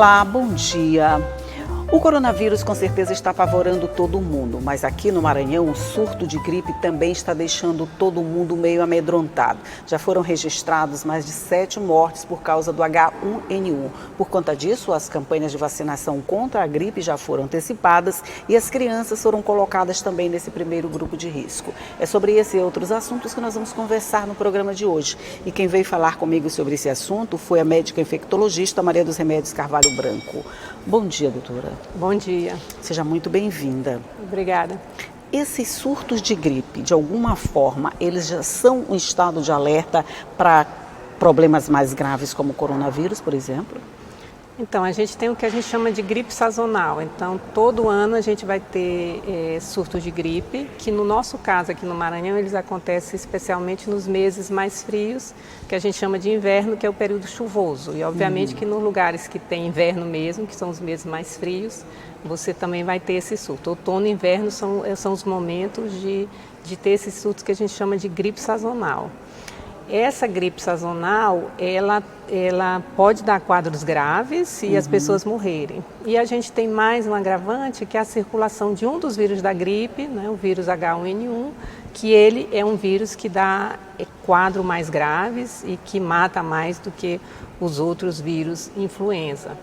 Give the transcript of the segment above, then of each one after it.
Olá, bom dia. O coronavírus com certeza está apavorando todo mundo, mas aqui no Maranhão o surto de gripe também está deixando todo mundo meio amedrontado. Já foram registrados mais de 7 mortes por causa do H1N1. Por conta disso, as campanhas de vacinação contra a gripe já foram antecipadas e as crianças foram colocadas também nesse primeiro grupo de risco. É sobre esse e outros assuntos que nós vamos conversar no programa de hoje. E quem veio falar comigo sobre esse assunto foi a médica infectologista Maria dos Remédios Carvalho Branco. Bom dia, doutora. Bom dia. Seja muito bem-vinda. Obrigada. Esses surtos de gripe, de alguma forma, eles já são um estado de alerta para problemas mais graves como o coronavírus, por exemplo? Então, a gente tem o que a gente chama de gripe sazonal. Então, todo ano a gente vai ter surtos de gripe, que no nosso caso aqui no Maranhão, eles acontecem especialmente nos meses mais frios, que a gente chama de inverno, que é o período chuvoso. E obviamente que nos lugares que tem inverno mesmo, que são os meses mais frios, você também vai ter esse surto. Outono e inverno são os momentos de ter esses surtos que a gente chama de gripe sazonal. Essa gripe sazonal, ela pode dar quadros graves e as pessoas morrerem. E a gente tem mais um agravante, que é a circulação de um dos vírus da gripe, né, o vírus H1N1, que ele é um vírus que dá quadros mais graves e que mata mais do que os outros vírus influenza.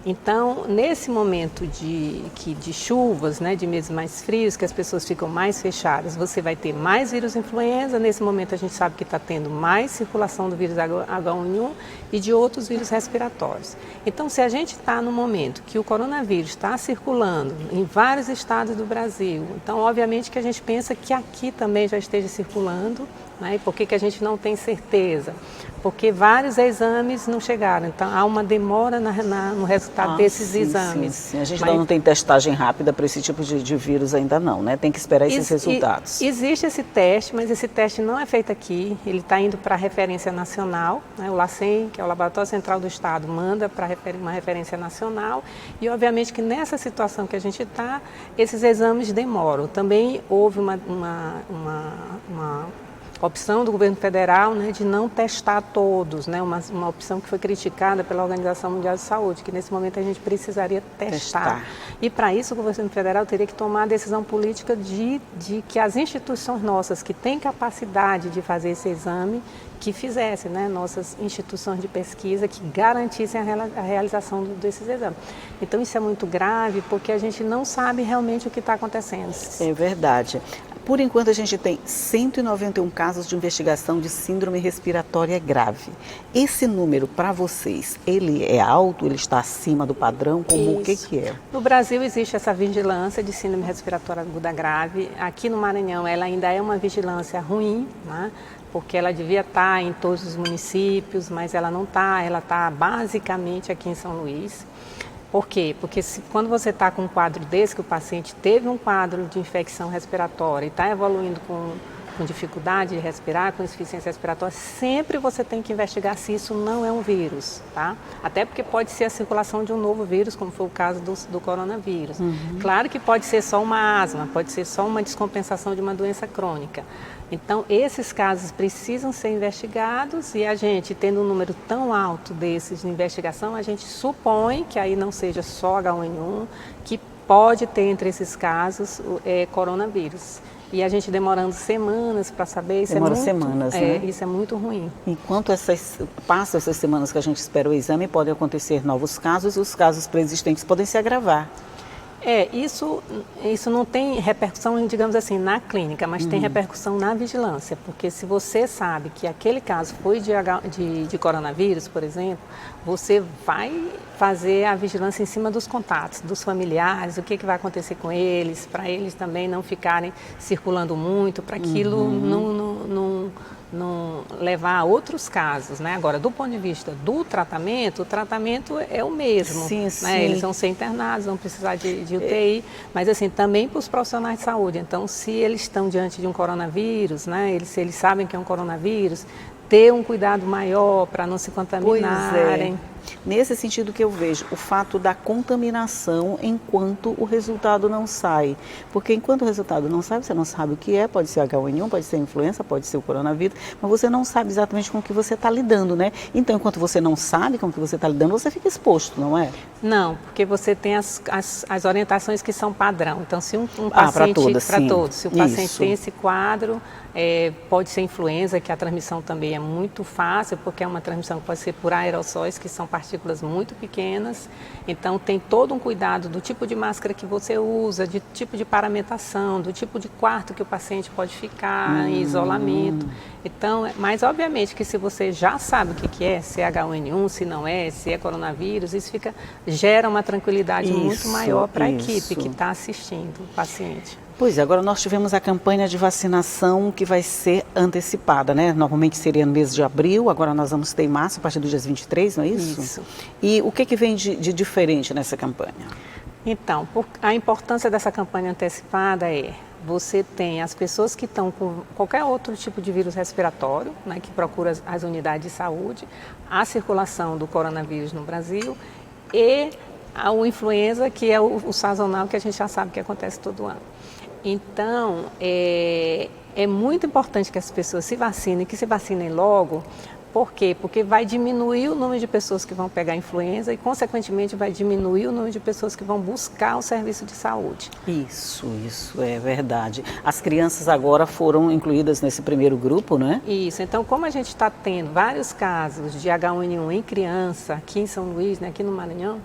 Então, nesse momento de chuvas, né, de meses mais frios, que as pessoas ficam mais fechadas, você vai ter mais vírus influenza. Nesse momento a gente sabe que está tendo mais circulação do vírus H1N1 e de outros vírus respiratórios. Então, se a gente está no momento que o coronavírus está circulando em vários estados do Brasil, então obviamente que a gente pensa que aqui também já esteja circulando, né? E por que a gente não tem certeza? Porque vários exames não chegaram, então há uma demora no resultado desses exames. Sim. A gente não tem testagem rápida para esse tipo de vírus ainda não, né? Tem que esperar esses resultados. Existe esse teste, mas esse teste não é feito aqui, ele está indo para a referência nacional, né? O LACEN, que é o Laboratório Central do Estado, manda para uma referência nacional e obviamente que nessa situação que a gente está, esses exames demoram. Também houve uma opção do governo federal, né, de não testar todos, né, uma opção que foi criticada pela Organização Mundial de Saúde, que nesse momento a gente precisaria testar. E para isso o governo federal teria que tomar a decisão política de que as instituições nossas que têm capacidade de fazer esse exame, que fizessem, né, nossas instituições de pesquisa que garantissem a realização desses exames. Então isso é muito grave porque a gente não sabe realmente o que está acontecendo. É verdade. Por enquanto, a gente tem 191 casos de investigação de síndrome respiratória grave. Esse número, para vocês, ele é alto? Ele está acima do padrão? Como o que é? No Brasil, existe essa vigilância de síndrome respiratória aguda grave. Aqui no Maranhão, ela ainda é uma vigilância ruim, né? Porque ela devia estar em todos os municípios, mas ela não está. Ela está basicamente aqui em São Luís. Por quê? Porque quando você está com um quadro desse, que o paciente teve um quadro de infecção respiratória e está evoluindo com dificuldade de respirar, com insuficiência respiratória, sempre você tem que investigar se isso não é um vírus, tá? Até porque pode ser a circulação de um novo vírus, como foi o caso do coronavírus. Claro que pode ser só uma asma, pode ser só uma descompensação de uma doença crônica. Então, esses casos precisam ser investigados e a gente, tendo um número tão alto desses de investigação, a gente supõe que aí não seja só H1N1, que pode ter entre esses casos coronavírus. E a gente demorando semanas para saber, isso semanas, né? Isso é muito ruim. Enquanto passam essas semanas que a gente espera o exame, podem acontecer novos casos e os casos pré-existentes podem se agravar. Isso não tem repercussão, digamos assim, na clínica, mas tem repercussão na vigilância, porque se você sabe que aquele caso foi de coronavírus, por exemplo, você vai fazer a vigilância em cima dos contatos, dos familiares, o que vai acontecer com eles, para eles também não ficarem circulando muito, para aquilo não levar a outros casos, né? Agora, do ponto de vista do tratamento, o tratamento é o mesmo, né? Eles vão ser internados, vão precisar de UTI, mas assim, também para os profissionais de saúde. Então, se eles estão diante de um coronavírus, né? Se eles sabem que é um coronavírus, ter um cuidado maior para não se contaminarem. Nesse sentido que eu vejo, o fato da contaminação enquanto o resultado não sai. Porque enquanto o resultado não sai, você não sabe o que é, pode ser H1N1, pode ser influenza, pode ser o coronavírus, mas você não sabe exatamente com o que você está lidando, né? Então, enquanto você não sabe com o que você está lidando, você fica exposto, não é? Não, porque você tem as orientações que são padrão. Então, se um paciente... para todos, se o paciente tem esse quadro, pode ser influenza, que a transmissão também é muito fácil, porque é uma transmissão que pode ser por aerossóis, que são partículas muito pequenas. Então, tem todo um cuidado do tipo de máscara que você usa, de tipo de paramentação, do tipo de quarto que o paciente pode ficar em isolamento. Então, mas obviamente que se você já sabe o que é, se é H1N1, se não é, se é coronavírus, isso gera uma tranquilidade muito maior para a equipe que está assistindo o paciente. Pois é, agora nós tivemos a campanha de vacinação que vai ser antecipada, né? Normalmente seria no mês de abril, agora nós vamos ter em março, a partir do dia 23, não é isso? Isso. E o que vem de diferente nessa campanha? Então, a importância dessa campanha antecipada você tem as pessoas que estão com qualquer outro tipo de vírus respiratório, né, que procura as unidades de saúde, a circulação do coronavírus no Brasil e o influenza, que é o sazonal, que a gente já sabe que acontece todo ano. Então, é muito importante que as pessoas se vacinem, que se vacinem logo. Por quê? Porque vai diminuir o número de pessoas que vão pegar influenza e, consequentemente, vai diminuir o número de pessoas que vão buscar o serviço de saúde. Isso é verdade. As crianças agora foram incluídas nesse primeiro grupo, não é? Isso. Então, como a gente está tendo vários casos de H1N1 em criança, aqui em São Luís, né, aqui no Maranhão,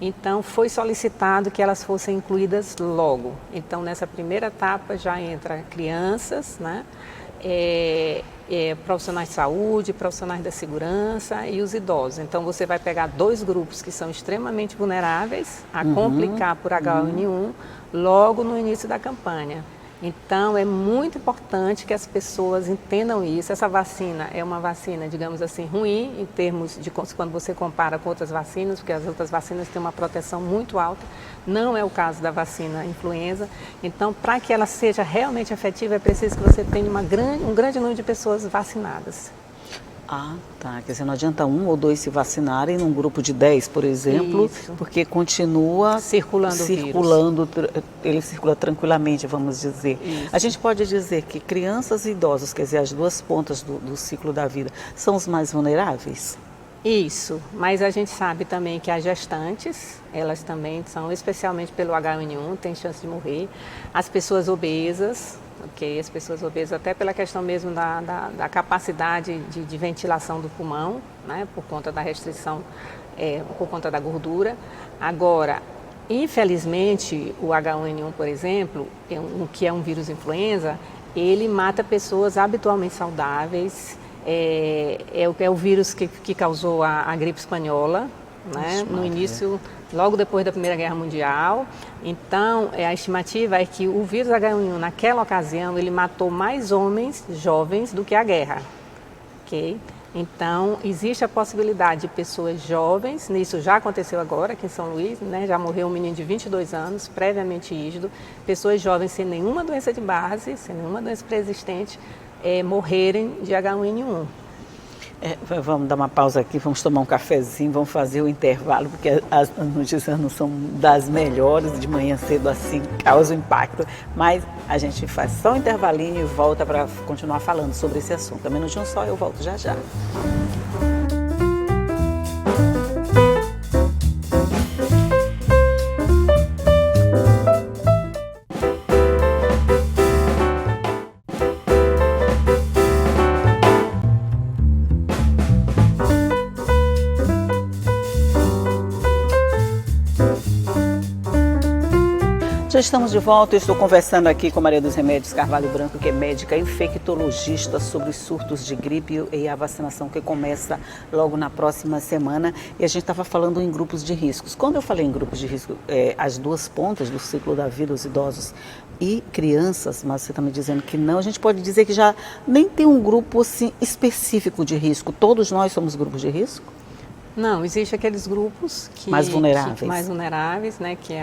então foi solicitado que elas fossem incluídas logo. Então, nessa primeira etapa já entra crianças, né? Profissionais de saúde, profissionais da segurança e os idosos. Então, você vai pegar dois grupos que são extremamente vulneráveis a complicar por H1N1 logo no início da campanha. Então, é muito importante que as pessoas entendam isso. Essa vacina é uma vacina, digamos assim, ruim em termos de quando você compara com outras vacinas, porque as outras vacinas têm uma proteção muito alta. Não é o caso da vacina influenza. Então, para que ela seja realmente efetiva, é preciso que você tenha um grande número de pessoas vacinadas. Ah, tá. Quer dizer, não adianta 1 ou 2 se vacinarem num grupo de 10, por exemplo, Isso. Porque continua circulando, ele circula tranquilamente, vamos dizer. Isso. A gente pode dizer que crianças e idosos, quer dizer, as duas pontas do ciclo da vida, são os mais vulneráveis? Isso, mas a gente sabe também que as gestantes, elas também são, especialmente pelo H1N1, têm chance de morrer. As pessoas obesas, as pessoas obesas até pela questão mesmo da capacidade de ventilação do pulmão, né, por conta da restrição, por conta da gordura. Agora, infelizmente, o H1N1, por exemplo, que é um vírus influenza, ele mata pessoas habitualmente saudáveis. É o vírus que causou a gripe espanhola, né? No início, logo depois da Primeira Guerra Mundial. Então, a estimativa é que o vírus H1N1, naquela ocasião, ele matou mais homens jovens do que a guerra. Okay? Então, existe a possibilidade de pessoas jovens, isso já aconteceu agora aqui em São Luís, né? Já morreu um menino de 22 anos, previamente ígido, pessoas jovens sem nenhuma doença de base, sem nenhuma doença pré-existente, morrerem de H1N1. Vamos dar uma pausa aqui, vamos tomar um cafezinho, vamos fazer o intervalo, porque as notícias não são das melhores, de manhã cedo assim, causa impacto, mas a gente faz só um intervalinho e volta para continuar falando sobre esse assunto. A minutinho só, eu volto já já. Já estamos de volta, eu estou conversando aqui com Maria dos Remédios Carvalho Branco, que é médica infectologista, sobre os surtos de gripe e a vacinação que começa logo na próxima semana. E a gente estava falando em grupos de riscos. Quando eu falei em grupos de risco, as duas pontas do ciclo da vida, os idosos e crianças, mas você está me dizendo que não, a gente pode dizer que já nem tem um grupo assim, específico de risco. Todos nós somos grupos de risco? Não, existem aqueles grupos mais vulneráveis, né, que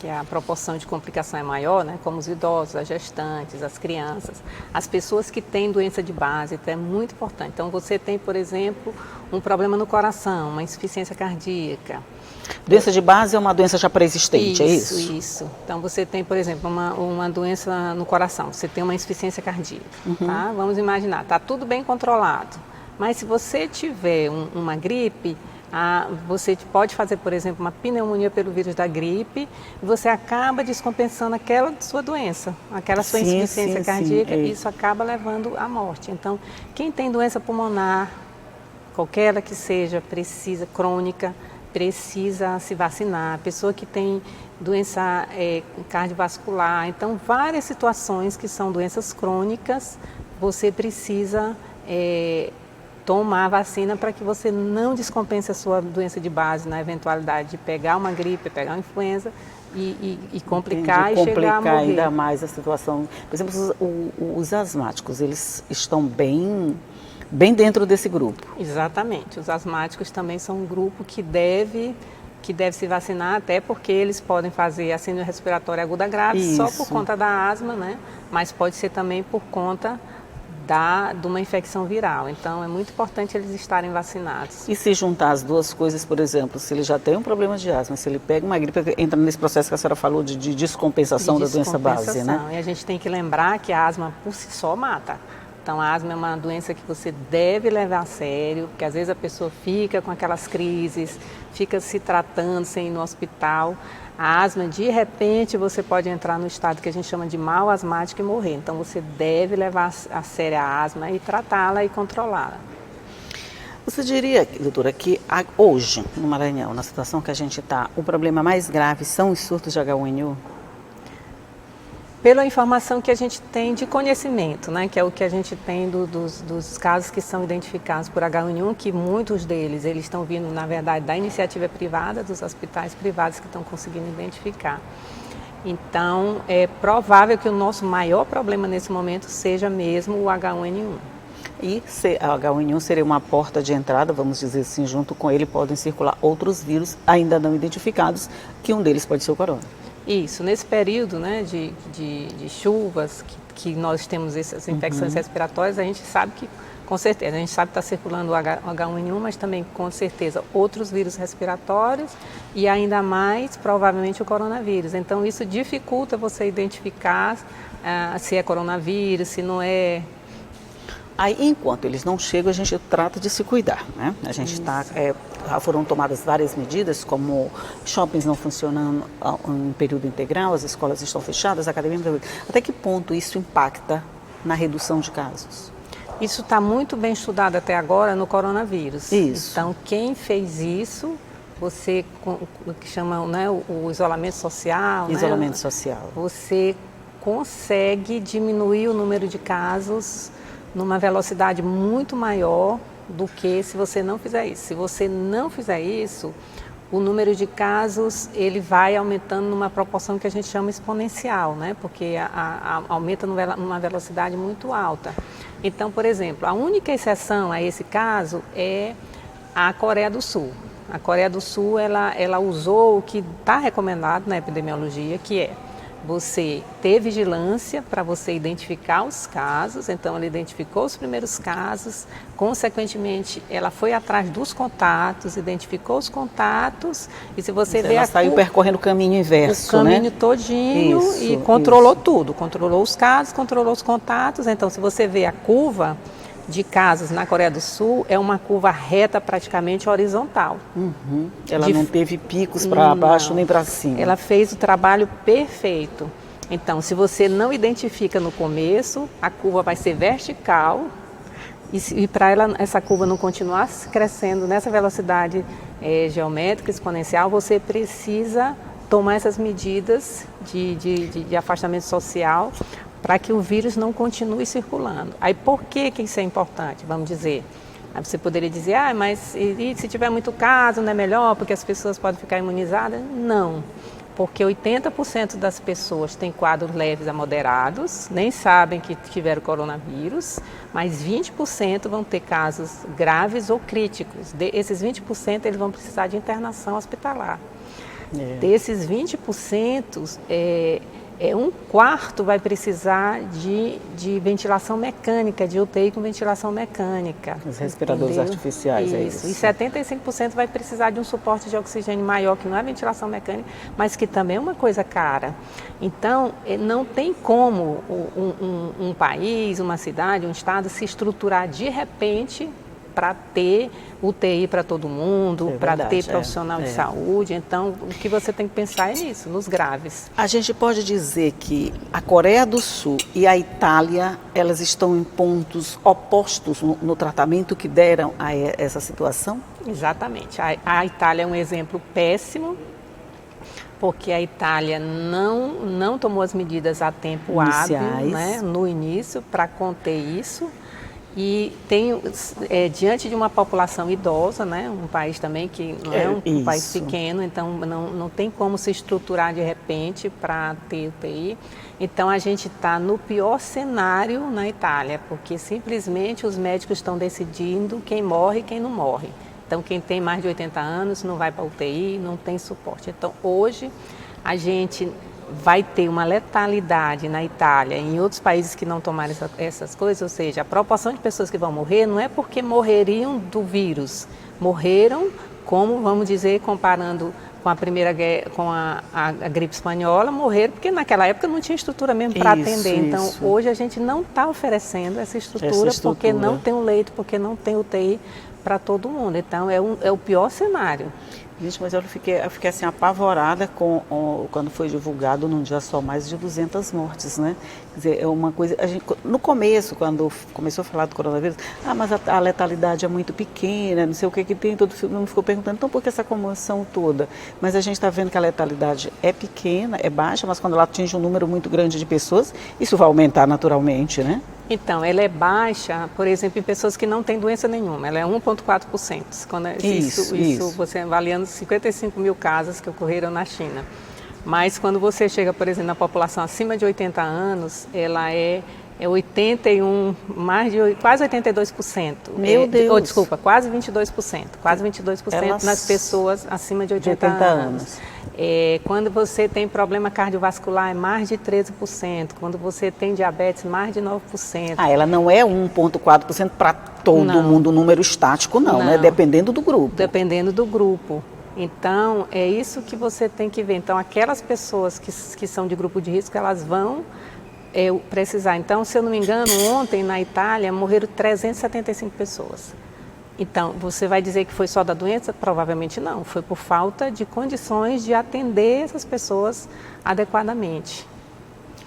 que a proporção de complicação é maior, né, como os idosos, as gestantes, as crianças, as pessoas que têm doença de base, então é muito importante. Então você tem, por exemplo, um problema no coração, uma insuficiência cardíaca. Doença de base é uma doença já pré-existente, é isso? Isso. Então você tem, por exemplo, uma doença no coração, você tem uma insuficiência cardíaca, tá? Vamos imaginar, está tudo bem controlado, mas se você tiver uma gripe, você pode fazer, por exemplo, uma pneumonia pelo vírus da gripe, e você acaba descompensando aquela sua doença, aquela sua insuficiência cardíaca, e isso acaba levando à morte. Então, quem tem doença pulmonar, qualquer que seja, crônica, precisa se vacinar. A pessoa que tem doença cardiovascular, então várias situações que são doenças crônicas, você precisa tomar a vacina para que você não descompense a sua doença de base na eventualidade de pegar uma gripe, pegar uma influenza e complicar e chegar a morrer. Ainda mais a situação. Por exemplo, os asmáticos, eles estão bem dentro desse grupo. Exatamente. Os asmáticos também são um grupo que deve se vacinar, até porque eles podem fazer a síndrome respiratória aguda grave só por conta da asma, né? Mas pode ser também por conta de uma infecção viral. Então, é muito importante eles estarem vacinados. E se juntar as duas coisas, por exemplo, se ele já tem um problema de asma, se ele pega uma gripe, entra nesse processo que a senhora falou de descompensação da doença base, né? E a gente tem que lembrar que a asma por si só mata. Então, a asma é uma doença que você deve levar a sério, porque às vezes a pessoa fica com aquelas crises, fica se tratando sem ir no hospital. A asma, de repente, você pode entrar no estado que a gente chama de mal asmático e morrer. Então, você deve levar a sério a asma e tratá-la e controlá-la. Você diria, doutora, que hoje, no Maranhão, na situação que a gente está, o problema mais grave são os surtos de H1N1? Pela informação que a gente tem de conhecimento, né, que é o que a gente tem dos casos que são identificados por H1N1, que muitos deles eles estão vindo, na verdade, da iniciativa privada, dos hospitais privados que estão conseguindo identificar. Então, é provável que o nosso maior problema nesse momento seja mesmo o H1N1. E a H1N1 seria uma porta de entrada, vamos dizer assim, junto com ele podem circular outros vírus ainda não identificados, que um deles pode ser o corona. Isso, nesse período, né, de chuvas, que nós temos essas infecções respiratórias, a gente sabe que, com certeza, a gente sabe que está circulando o H1N1, mas também, com certeza, outros vírus respiratórios e ainda mais, provavelmente, o coronavírus. Então, isso dificulta você identificar se é coronavírus, se não é. Aí, enquanto eles não chegam, a gente trata de se cuidar, né? A gente foram tomadas várias medidas, como shoppings não funcionando em período integral, as escolas estão fechadas, a academia... Até que ponto isso impacta na redução de casos? Isso está muito bem estudado até agora no coronavírus. Isso. Então, quem fez isso, você, o que chama, né, o isolamento social... Isolamento social. Você consegue diminuir o número de casos numa velocidade muito maior do que se você não fizer isso. Se você não fizer isso, o número de casos ele vai aumentando numa proporção que a gente chama exponencial, né? Porque aumenta numa velocidade muito alta. Então, por exemplo, a única exceção a esse caso é a Coreia do Sul. A Coreia do Sul ela usou o que está recomendado na epidemiologia, que é você ter vigilância para você identificar os casos. Então, ela identificou os primeiros casos, consequentemente, ela foi atrás dos contatos, identificou os contatos, e se você vê ela saiu percorrendo o caminho inverso, o caminho todinho e controlou tudo, controlou os casos, controlou os contatos. Então, se você vê a curva de casos na Coreia do Sul, é uma curva reta, praticamente horizontal. Ela não teve picos para baixo nem para cima. Ela fez o trabalho perfeito. Então, se você não identifica no começo, a curva vai ser vertical, e para essa curva não continuar crescendo nessa velocidade geométrica, exponencial, você precisa tomar essas medidas de afastamento social para que o vírus não continue circulando. Aí, por que isso é importante? Vamos dizer, aí você poderia dizer, mas e se tiver muito caso, não é melhor, porque as pessoas podem ficar imunizadas? Não, porque 80% das pessoas têm quadros leves a moderados, nem sabem que tiveram coronavírus, mas 20% vão ter casos graves ou críticos. Esses 20% eles vão precisar de internação hospitalar. Desses 20%, um quarto vai precisar de ventilação mecânica, de UTI com ventilação mecânica. Os respiradores artificiais, isso. E 75% vai precisar de um suporte de oxigênio maior, que não é ventilação mecânica, mas que também é uma coisa cara. Então, não tem como um país, uma cidade, um estado se estruturar de repente para ter UTI para todo mundo, para ter profissional de saúde. Então, o que você tem que pensar é nisso, nos graves. A gente pode dizer que a Coreia do Sul e a Itália, elas estão em pontos opostos no tratamento que deram a essa situação? Exatamente. A Itália é um exemplo péssimo, porque a Itália não tomou as medidas a tempo hábil, né, no início, para conter isso. E diante de uma população idosa, né, um país também que não é um país pequeno, então não tem como se estruturar de repente para ter UTI. Então a gente está no pior cenário na Itália, porque simplesmente os médicos estão decidindo quem morre e quem não morre. Então quem tem mais de 80 anos não vai para UTI, não tem suporte. Então hoje a gente vai ter uma letalidade na Itália e em outros países que não tomaram essas coisas, ou seja, a proporção de pessoas que vão morrer não é porque morreriam do vírus, morreram como, vamos dizer, comparando com a primeira guerra, com a gripe espanhola, morreram porque naquela época não tinha estrutura mesmo para atender. Então, hoje a gente não está oferecendo essa estrutura porque não tem um leito, porque não tem UTI para todo mundo. Então, é o pior cenário. Gente, mas eu fiquei assim apavorada quando foi divulgado num dia só mais de 200 mortes, né? Quer dizer, é uma coisa, no começo, quando começou a falar do coronavírus, mas a letalidade é muito pequena, não sei o que tem, todo mundo ficou perguntando, então por que essa comoção toda? Mas a gente está vendo que a letalidade é pequena, é baixa, mas quando ela atinge um número muito grande de pessoas, isso vai aumentar naturalmente, né? Então, ela é baixa, por exemplo, em pessoas que não têm doença nenhuma, ela é 1,4%. Isso você avaliando 55 mil casos que ocorreram na China. Mas quando você chega, por exemplo, na população acima de 80 anos, ela é 81, quase 82%. Meu Deus! Desculpa, quase 22%. Quase 22% nas pessoas acima de 80 anos. Quando você tem problema cardiovascular, é mais de 13%. Quando você tem diabetes, mais de 9%. Ela não é 1,4% para todo mundo, número estático, não, né? Dependendo do grupo. Dependendo do grupo. Então, é isso que você tem que ver. Então, aquelas pessoas que são de grupo de risco, elas vão precisar. Então, se eu não me engano, ontem na Itália morreram 375 pessoas. Então, você vai dizer que foi só da doença? Provavelmente não. Foi por falta de condições de atender essas pessoas adequadamente.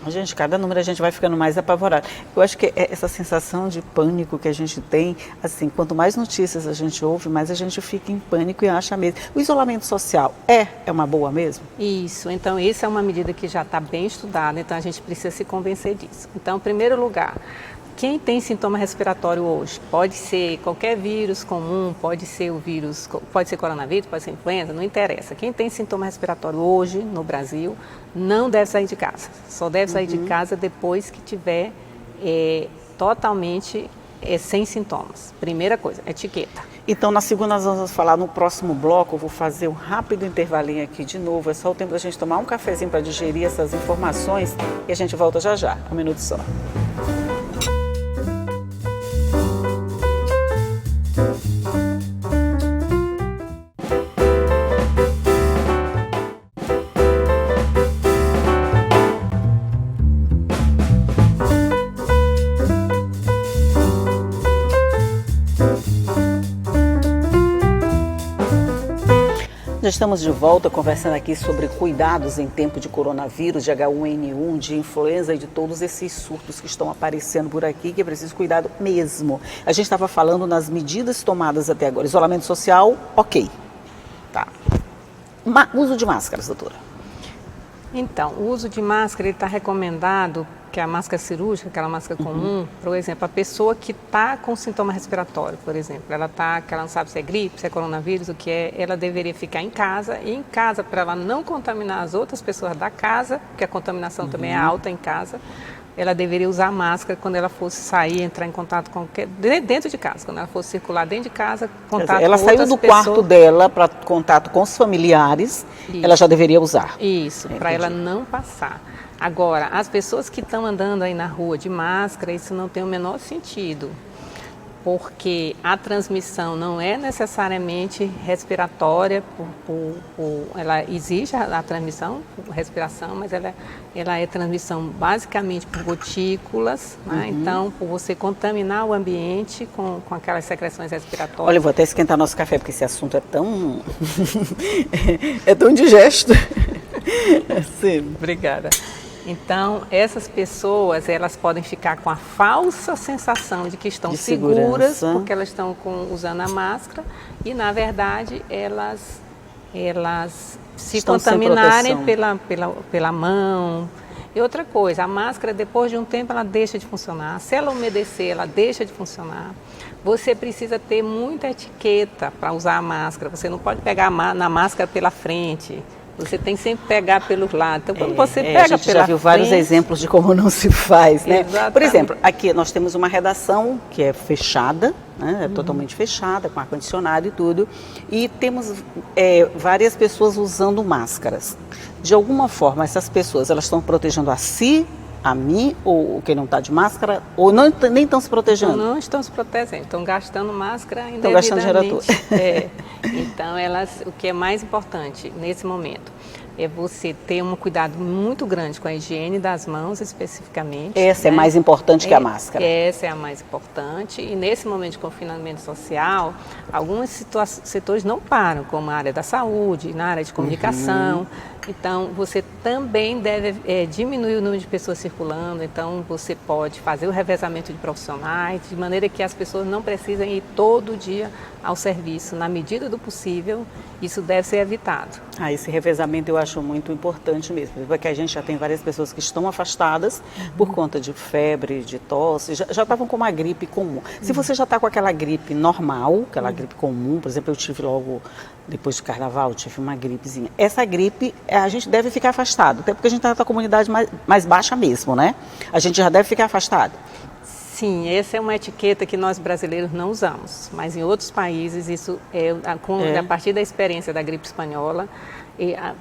Gente, cada número a gente vai ficando mais apavorado. Eu acho que essa sensação de pânico que a gente tem, assim, quanto mais notícias a gente ouve, mais a gente fica em pânico e acha mesmo. O isolamento social é uma boa mesmo? Isso, então essa é uma medida que já está bem estudada, então a gente precisa se convencer disso. Então, em primeiro lugar, quem tem sintoma respiratório hoje, pode ser qualquer vírus comum, pode ser o vírus, pode ser coronavírus, pode ser influenza, não interessa. Quem tem sintoma respiratório hoje no Brasil não deve sair de casa. Só deve sair de casa depois que tiver totalmente sem sintomas. Primeira coisa, etiqueta. Então, na segunda nós vamos falar no próximo bloco, eu vou fazer um rápido intervalinho aqui de novo. É só o tempo da gente tomar um cafezinho para digerir essas informações e a gente volta já já, 1 minuto só. Já estamos de volta conversando aqui sobre cuidados em tempo de coronavírus, de H1N1, de influenza e de todos esses surtos que estão aparecendo por aqui, que é preciso cuidado mesmo. A gente estava falando nas medidas tomadas até agora. Isolamento social, ok. Tá. Uso de máscaras, doutora. Então, o uso de máscara está recomendado, que é a máscara cirúrgica, aquela máscara comum, por exemplo, a pessoa que está com sintoma respiratório, por exemplo, que ela não sabe se é gripe, se é coronavírus, o que é, ela deveria ficar em casa, e em casa, para ela não contaminar as outras pessoas da casa, porque a contaminação também é alta em casa, ela deveria usar máscara quando ela fosse sair, entrar em contato com dentro de casa, quando ela fosse circular dentro de casa, contato ela com saiu outras do pessoas. quarto dela para contato com os familiares, ela já deveria usar. Isso, para ela não passar. Agora, as pessoas que estão andando aí na rua de máscara, isso não tem o menor sentido, porque a transmissão não é necessariamente respiratória, ela exige a transmissão por respiração, mas ela é transmissão basicamente por gotículas, né? Então, por você contaminar o ambiente com aquelas secreções respiratórias. Olha, eu vou até esquentar nosso café, porque esse assunto é tão... é tão indigesto. Sim. Obrigada. Então, essas pessoas, elas podem ficar com a falsa sensação de que estão seguras, porque elas estão usando a máscara, e, na verdade, elas se estão contaminarem pela mão. E outra coisa, a máscara, depois de um tempo, ela deixa de funcionar. Se ela umedecer, ela deixa de funcionar. Você precisa ter muita etiqueta para usar a máscara. Você não pode pegar na máscara pela frente. Você tem que sempre pegar pelos lados. Então, quando você pega a gente já viu vários exemplos de como não se faz, né? Exatamente. Por exemplo, aqui nós temos uma redação que é fechada, né? É totalmente fechada, com ar-condicionado e tudo, e temos várias pessoas usando máscaras. De alguma forma, essas pessoas, elas estão protegendo a si, a mim, ou quem não está de máscara, ou não, nem estão se protegendo? Não estão se protegendo, estão gastando máscara indevidamente. Estão gastando dinheiro todo. Então, o que é mais importante nesse momento é você ter um cuidado muito grande com a higiene das mãos, especificamente. Essa é mais importante que a máscara. Essa é a mais importante. E nesse momento de confinamento social, alguns setores não param, como a área da saúde, na área de comunicação. Então, você também deve diminuir o número de pessoas circulando. Então, você pode fazer o revezamento de profissionais, de maneira que as pessoas não precisem ir todo dia ao serviço. Na medida do possível, isso deve ser evitado. Esse revezamento eu acho muito importante mesmo, porque a gente já tem várias pessoas que estão afastadas por conta de febre, de tosse, já estavam com uma gripe comum. Se você já está com aquela gripe normal, aquela gripe comum, por exemplo, eu tive logo depois do carnaval, eu tive uma gripezinha. Essa gripe, a gente deve ficar afastado, até porque a gente está na comunidade mais baixa mesmo, né? A gente já deve ficar afastado. Sim, essa é uma etiqueta que nós brasileiros não usamos, mas em outros países isso a partir da experiência da gripe espanhola,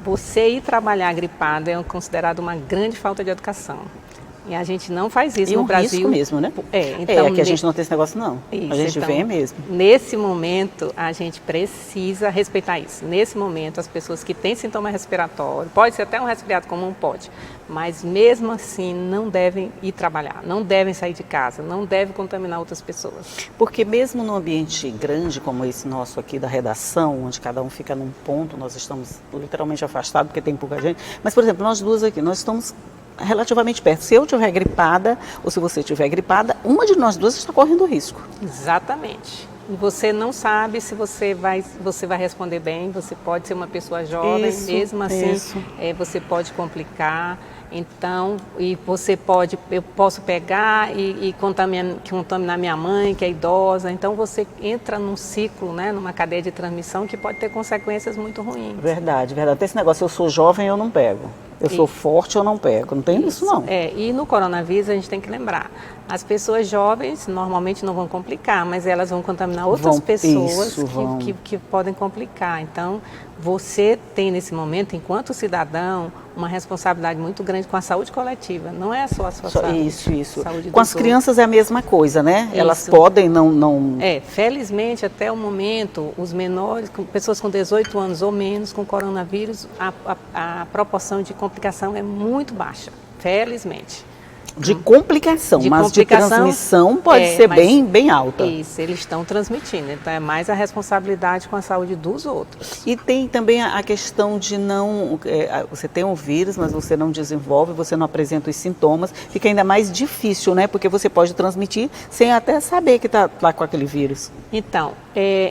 você ir trabalhar gripado é considerado uma grande falta de educação. E a gente não faz isso no Brasil. Risco mesmo, né? Então, aqui a gente não tem esse negócio, não. Isso, a gente vem mesmo. Nesse momento, a gente precisa respeitar isso. Nesse momento, as pessoas que têm sintoma respiratório, pode ser até um resfriado comum, pode, mas mesmo assim não devem ir trabalhar, não devem sair de casa, não devem contaminar outras pessoas. Porque mesmo num ambiente grande como esse nosso aqui da redação, onde cada um fica num ponto, nós estamos literalmente afastados porque tem pouca gente, mas, por exemplo, nós duas aqui, nós estamos relativamente perto. Se eu estiver gripada ou se você estiver gripada, uma de nós duas está correndo risco. Exatamente. E você não sabe se você vai responder bem, você pode ser uma pessoa jovem, mesmo assim você pode complicar. Então, eu posso pegar e contaminar minha mãe, que é idosa. Então, você entra num ciclo, né, numa cadeia de transmissão que pode ter consequências muito ruins. Verdade, verdade. Tem esse negócio, eu sou jovem, eu não pego. Eu sou forte, eu não pego. Não tem isso, não. E no coronavírus a gente tem que lembrar, as pessoas jovens normalmente não vão complicar, mas elas vão contaminar outras pessoas que podem complicar. Então, você tem nesse momento, enquanto cidadão, uma responsabilidade muito grande com a saúde coletiva. Não é só a sua saúde. Isso. Saúde com as crianças é a mesma coisa, né? Isso. Elas podem não... Felizmente, até o momento, os menores, pessoas com 18 anos ou menos com coronavírus, a proporção de complicação é muito baixa, felizmente. De complicação, mas de transmissão pode ser bem alta. Isso, eles estão transmitindo, então é mais a responsabilidade com a saúde dos outros. E tem também a questão de você tem um vírus, mas você não desenvolve, você não apresenta os sintomas, fica ainda mais difícil, né? Porque você pode transmitir sem até saber que está lá com aquele vírus. Então,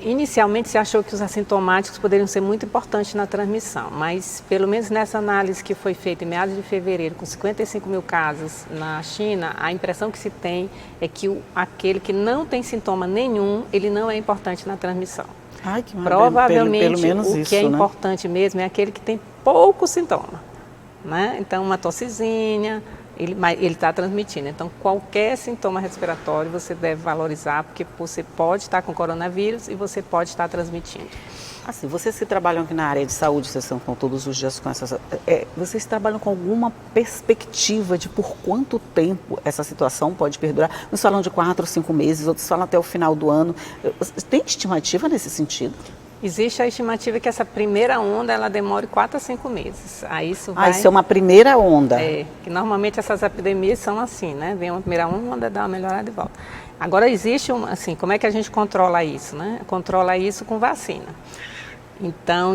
inicialmente se achou que os assintomáticos poderiam ser muito importantes na transmissão, mas pelo menos nessa análise que foi feita em meados de fevereiro, com 55 mil casos na China, a impressão que se tem é que aquele que não tem sintoma nenhum, ele não é importante na transmissão. Ai, que Provavelmente pelo menos o que é importante mesmo é aquele que tem pouco sintoma, né? Então uma tossezinha, ele está transmitindo. Então, qualquer sintoma respiratório você deve valorizar, porque você pode estar com coronavírus e você pode estar transmitindo. Assim, vocês que trabalham aqui na área de saúde, vocês estão todos os dias com essas... vocês trabalham com alguma perspectiva de por quanto tempo essa situação pode perdurar? Uns falam de 4, 5 meses, outros falam até o final do ano. Tem estimativa nesse sentido? Existe a estimativa que essa primeira onda ela demore 4 a 5 meses. Aí isso vai... isso é uma primeira onda. Que normalmente essas epidemias são assim, né? Vem uma primeira onda, dá uma melhorada e volta. Agora existe assim, como é que a gente controla isso, né? Controla isso com vacina. Então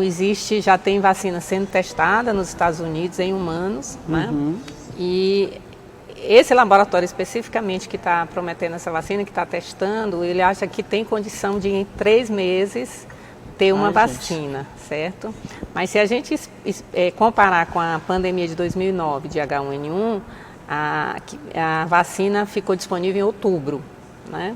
já tem vacina sendo testada nos Estados Unidos em humanos, né? E esse laboratório especificamente que está prometendo essa vacina, que está testando, ele acha que tem condição de em 3 meses ter uma vacina, certo? Mas se a gente comparar com a pandemia de 2009 de H1N1, a vacina ficou disponível em outubro, né?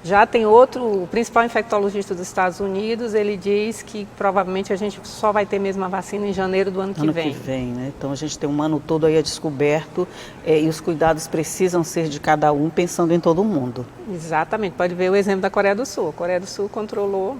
Já tem o principal infectologista dos Estados Unidos, ele diz que provavelmente a gente só vai ter mesmo a vacina em janeiro do ano que vem. Né? Então a gente tem um ano todo aí a descoberto e os cuidados precisam ser de cada um, pensando em todo mundo. Exatamente, pode ver o exemplo da Coreia do Sul. A Coreia do Sul controlou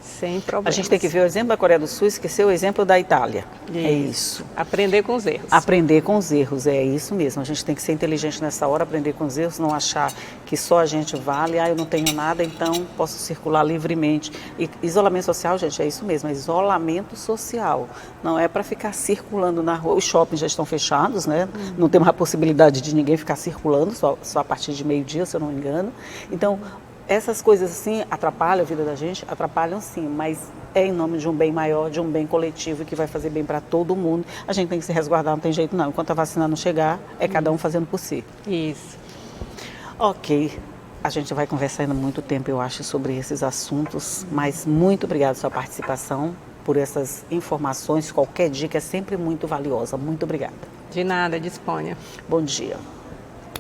sem problemas. A gente tem que ver o exemplo da Coreia do Sul e esquecer o exemplo da Itália. Isso. É isso. Aprender com os erros. Aprender com os erros, é isso mesmo. A gente tem que ser inteligente nessa hora, aprender com os erros, não achar que só a gente vale, eu não tenho nada, então posso circular livremente. E isolamento social, gente, é isso mesmo, é isolamento social. Não é para ficar circulando na rua. Os shoppings já estão fechados, né? Não tem mais a possibilidade de ninguém ficar circulando, só a partir de meio-dia, se eu não me engano. Então, essas coisas assim atrapalham a vida da gente? Atrapalham sim, mas é em nome de um bem maior, de um bem coletivo que vai fazer bem para todo mundo. A gente tem que se resguardar, não tem jeito não. Enquanto a vacina não chegar, é cada um fazendo por si. Isso. Ok, a gente vai conversar ainda muito tempo, eu acho, sobre esses assuntos, mas muito obrigada pela sua participação, por essas informações. Qualquer dica é sempre muito valiosa. Muito obrigada. De nada, disponha. Bom dia.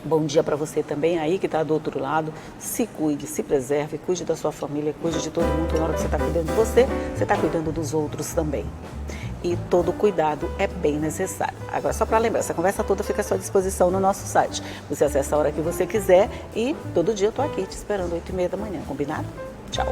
Bom dia para você também aí que está do outro lado. Se cuide, se preserve, cuide da sua família, cuide de todo mundo. Na hora que você está cuidando de você está cuidando dos outros também. E todo cuidado é bem necessário. Agora, só para lembrar, essa conversa toda fica à sua disposição no nosso site. Você acessa a hora que você quiser e todo dia eu estou aqui te esperando 8h30 da manhã, combinado? Tchau.